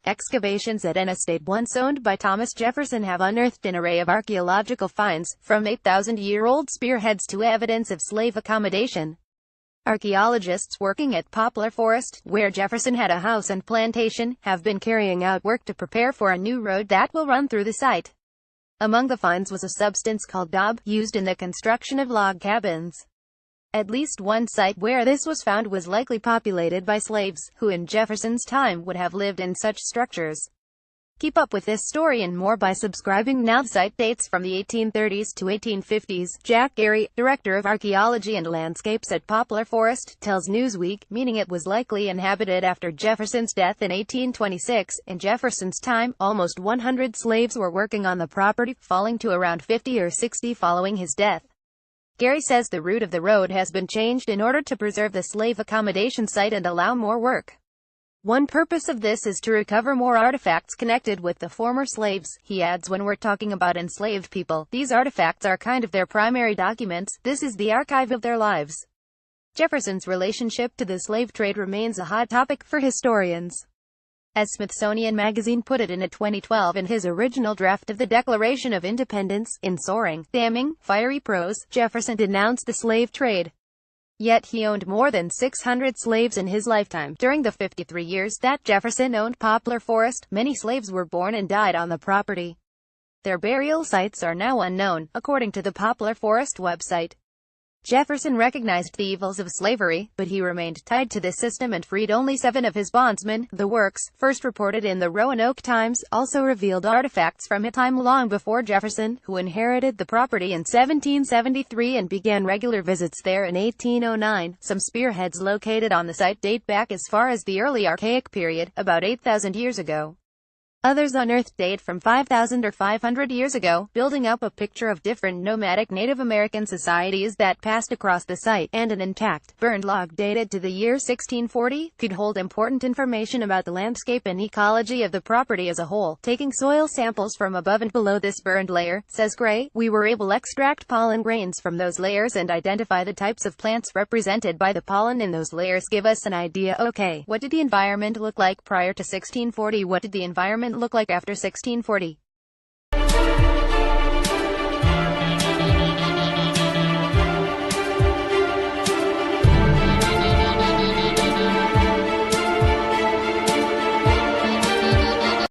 Excavations at an estate once owned by Thomas Jefferson have unearthed an array of archaeological finds, from 8,000-year-old spearheads to evidence of slave accommodation. Archaeologists working at Poplar Forest, where Jefferson had a house and plantation, have been carrying out work to prepare for a new road that will run through the site. Among the finds was a substance called daub, used in the construction of log cabins. At least one site where this was found was likely populated by slaves, who in Jefferson's time would have lived in such structures. Keep up with this story and more by subscribing now. The site dates from the 1830s to 1850s. Jack Gary, director of archaeology and landscapes at Poplar Forest, tells Newsweek, meaning it was likely inhabited after Jefferson's death in 1826. In Jefferson's time, almost 100 slaves were working on the property, falling to around 50 or 60 following his death. Gary says the route of the road has been changed in order to preserve the slave accommodation site and allow more work. One purpose of this is to recover more artifacts connected with the former slaves. He adds, when we're talking about enslaved people, these artifacts are kind of their primary documents. This is the archive of their lives. Jefferson's relationship to the slave trade remains a hot topic for historians. As Smithsonian Magazine put it in a 2012 in his original draft of the Declaration of Independence, in soaring, damning, fiery prose, Jefferson denounced the slave trade. Yet he owned more than 600 slaves in his lifetime. During the 53 years that Jefferson owned Poplar Forest, many slaves were born and died on the property. Their burial sites are now unknown, according to the Poplar Forest website. Jefferson recognized the evils of slavery, but he remained tied to the system and freed only 7 of his bondsmen. The works, first reported in the Roanoke Times, also revealed artifacts from a time long before Jefferson, who inherited the property in 1773 and began regular visits there in 1809. Some spearheads located on the site date back as far as the early Archaic period, about 8,000 years ago. Others unearthed date from 5,000 or 500 years ago, building up a picture of different nomadic Native American societies that passed across the site, and an intact, burned log dated to the year 1640 could hold important information about the landscape and ecology of the property as a whole. Taking soil samples from above and below this burned layer, says Gray, we were able to extract pollen grains from those layers and identify the types of plants represented by the pollen in those layers. Give us an idea. Okay, what did the environment look like prior to 1640? What did the environment look like after 1640?